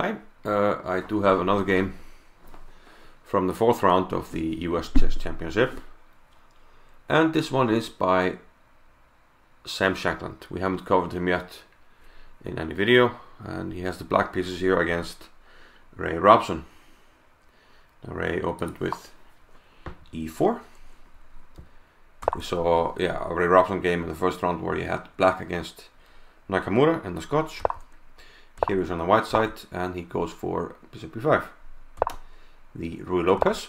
Hi, I do have another game from the 4th round of the US Chess Championship, and this one is by Sam Shankland. We haven't covered him yet in any video, and he has the black pieces here against Ray Robson. Now Ray opened with e4. We saw a Ray Robson game in the first round where he had black against Nakamura in the Scotch. Here he's on the white side and he goes for bishop b5, the Ruy Lopez,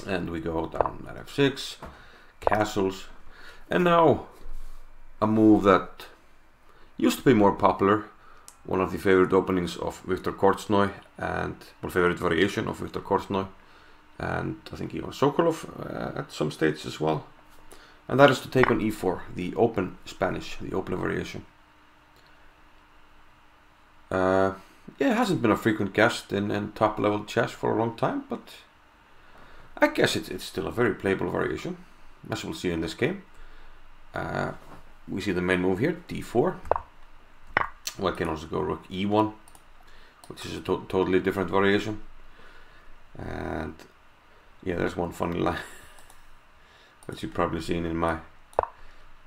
and we go down at f6, castles, and now a move that used to be more popular, one of the favorite openings of Victor Korchnoi and one favorite variation of Victor Korchnoi, and I think even Sokolov at some stage as well, and that is to take on e4, the open Spanish, the open variation. It hasn't been a frequent guest in top level chess for a long time, but I guess it's still a very playable variation, as we'll see in this game. We see the main move here, d4. White can also go rook e1, which is a totally different variation. And yeah, there's one funny line which you've probably seen in my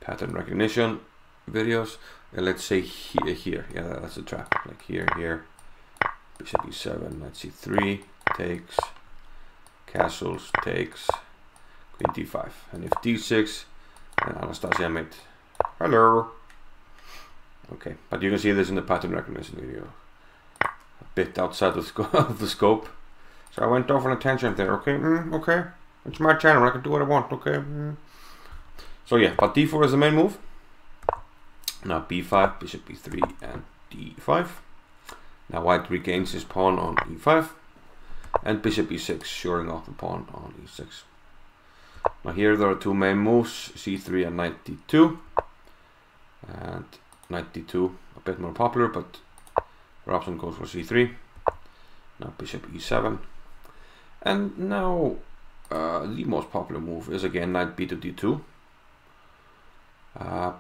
pattern recognition videos. Let's say here, yeah, that's a trap. Like here, bishop e7, knight c3, takes, castles, takes, queen d5, and if d6, and Anastasia made hello. Okay, but you can see this in the pattern recognition video, a bit outside of the scope. So I went off on a tangent there. Okay, okay, it's my channel. I can do what I want. Okay. So yeah, but d4 is the main move. Now b5, bishop b3, and d5. Now white regains his pawn on e5, and bishop e6, shoring off the pawn on e6. Now here there are two main moves, c3 and knight d2. And knight d2, a bit more popular, but Robson goes for c3. Now bishop e7. And now the most popular move is again knight b to d2.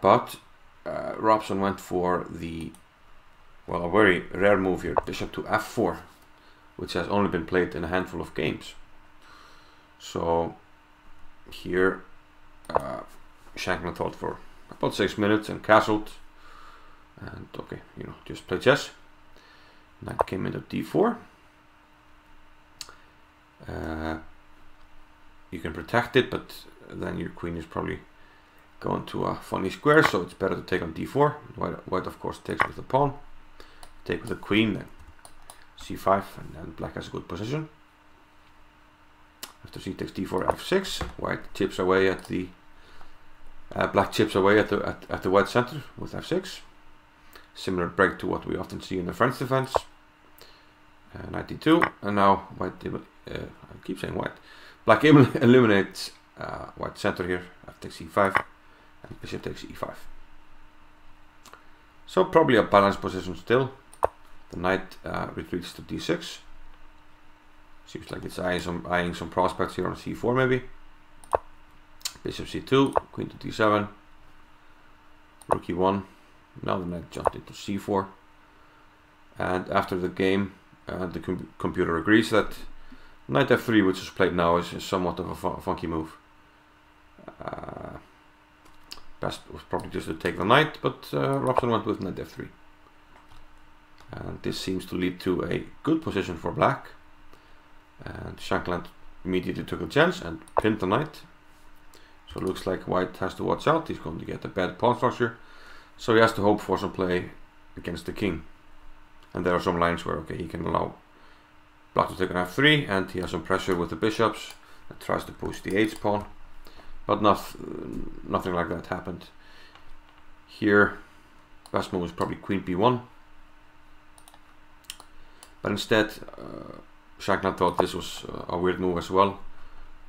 But Robson went for the, well, a very rare move here, bishop to f4, which has only been played in a handful of games. So here Shankland thought for about 6 minutes and castled, and okay, just play chess. Knight came into d4. You can protect it, but then your queen is probably going to a funny square, so it's better to take on d4. White of course takes with the pawn, take with the queen, then c5, and then black has a good position. After c takes d4, f6, white chips away at the black chips away at the white center with f6. Similar break to what we often see in the French defense. Knight d2, and now white, I keep saying white, black eliminates white center here. F takes e5, and bishop takes e5. So probably a balanced position still. The knight retreats to d6. Seems like it's eyeing some prospects here on c4 maybe. Bishop c2, queen to d7, rook e1. Now the knight jumped into c4. And after the game, the computer agrees that knight f3, which is played now, is somewhat of a funky move. Best was probably just to take the knight, but Robson went with knight f3. And this seems to lead to a good position for black. And Shankland immediately took a chance and pinned the knight. So it looks like white has to watch out. He's going to get a bad pawn structure. So he has to hope for some play against the king. And there are some lines where, okay, he can allow black to take an f3, and he has some pressure with the bishops and tries to push the h pawn. But nothing like that happened. Here, best move is probably queen b1. But instead, Shankland thought this was a weird move as well.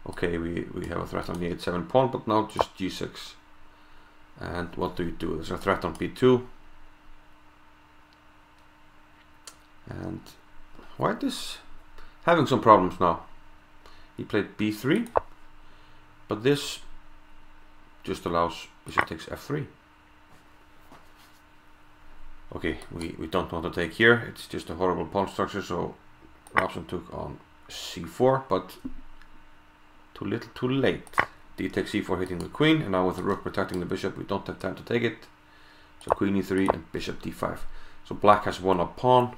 Okay, we have a threat on the h7 pawn, but now just g6. And what do you do? There's a threat on b2. And white is having some problems now. He played b3, but this just allows bishop takes f3. Okay, we don't want to take here. It's just a horrible pawn structure, so Robson took on c4, but too little, too late. D takes c4, hitting the queen, and now with the rook protecting the bishop, we don't have time to take it. So queen e3 and bishop d5. So black has one up pawn,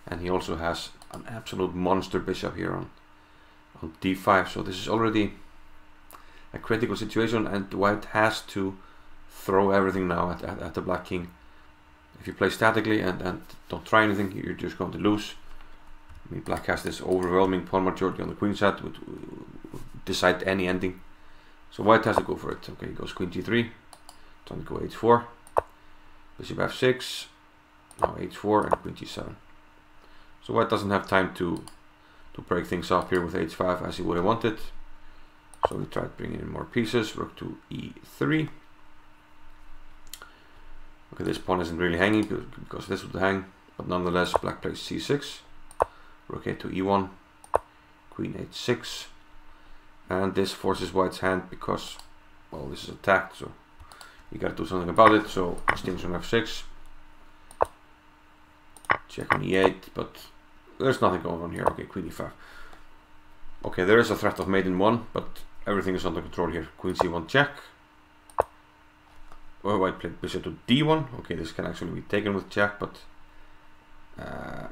and he also has an absolute monster bishop here on d5. So this is already a critical situation, and white has to throw everything now at the black king. If you play statically and don't try anything, you're just going to lose. I mean, black has this overwhelming pawn majority on the queen side, would decide any ending. So white has to go for it. Okay, he goes queen g3, trying to go h4, bishop f6, now h4 and queen g7. So white doesn't have time to break things up here with h5 as he would have wanted. So we tried bringing in more pieces, rook to e3. Okay, this pawn isn't really hanging because this would hang, but nonetheless black plays c6, rook a to e1, queen h6, and this forces white's hand because, well, this is attacked, so you gotta do something about it. So exchange on f6, check on e8, but there's nothing going on here. Okay, queen e5. Okay, there is a threat of mate in 1, but everything is under control here. Queen c1 check. Well, white played bishop to d1. Okay, this can actually be taken with check, but I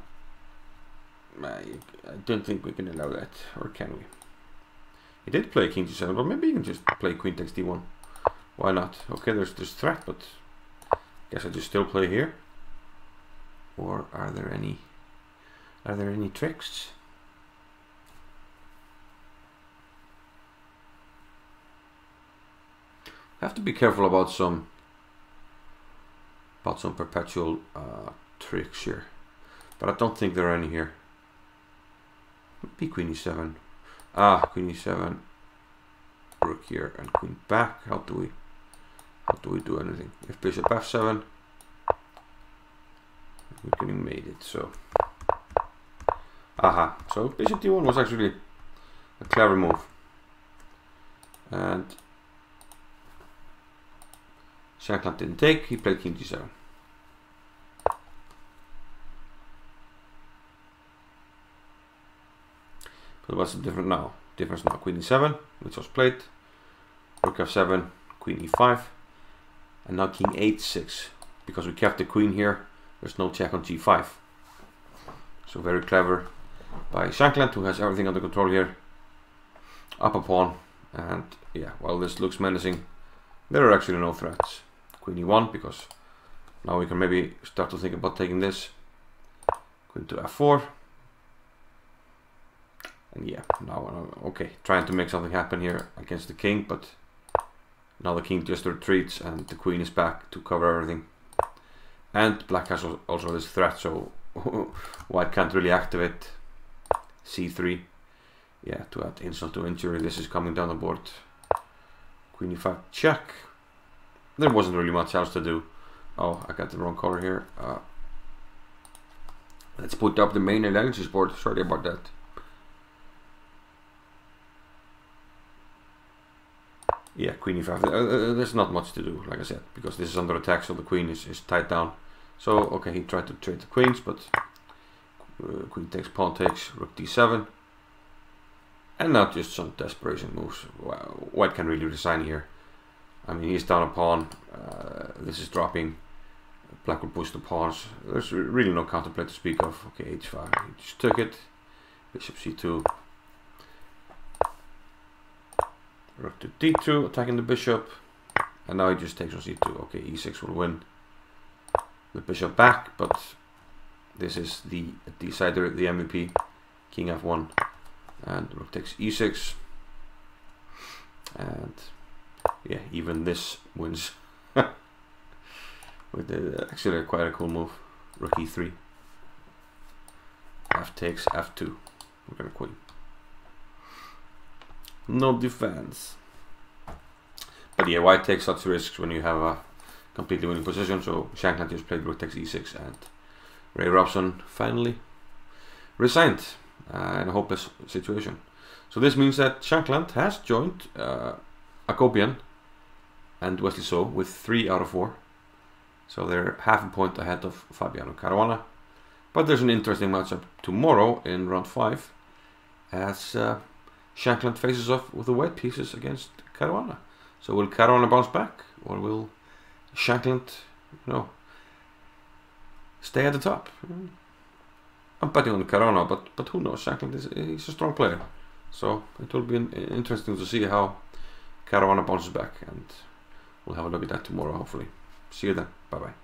don't think we can allow that, or can we? He did play king g7, but maybe you can just play queen takes d1. Why not? Okay, there's this threat, but I guess I just still play here. Or are there any tricks? I have to be careful about some perpetual tricks here, but I don't think there are any here. Maybe queen e7. Queen e7, rook here, and queen back. How do we do anything? If bishop f7, we can made it. So, so bishop d1 was actually a clever move, and Shankland didn't take. He played king g7. But what's the difference now? Queen e7, which was played, rook f7, queen e5, and now king h6. Because we kept the queen here, there's no check on g5. So very clever by Shankland, who has everything under control here. Up a pawn, and yeah, while this looks menacing, there are actually no threats. Queen e1, because now we can maybe start to think about taking this. Queen to f4. And yeah, now, okay, trying to make something happen here against the king, but now the king just retreats and the queen is back to cover everything. And black has also this threat, so white can't really activate c3. Yeah, to add insult to injury, this is coming down the board. Queen e5 check. There wasn't really much else to do. Oh, I got the wrong color here. Let's put up the main alliances board. Sorry about that. Yeah, queen e5. There's not much to do, like I said, because this is under attack, so the queen is tied down. So, okay, he tried to trade the queens, but queen takes, pawn takes, rook d7. And now just some desperation moves. White can really resign here. I mean, he's down a pawn. This is dropping. Black will push the pawns. There's really no counterplay to speak of. Okay, h5. He just took it. Bishop c2. Rook to d2, attacking the bishop. And now he just takes on c2. Okay, e6 will win the bishop back, but this is the decider, the MVP. King f1. And rook takes e6. And yeah, even this wins. With actually quite a cool move. Rook e3. F takes f2. We're gonna queen. No defense. But yeah, white takes such risks when you have a completely winning position. So Shankland just played rook takes e6, and Ray Robson finally resigned in a hopeless situation. So this means that Shankland has joined Akopian and Wesley So with 3 out of 4. So they're half a point ahead of Fabiano Caruana. But there's an interesting matchup tomorrow in round 5 as Shankland faces off with the white pieces against Caruana. So will Caruana bounce back, or will Shankland, stay at the top? I'm betting on Caruana, but who knows? Shankland he's a strong player, so it will be interesting to see how Caruana bounces back, and we'll have a look at that tomorrow, hopefully. See you then. Bye bye.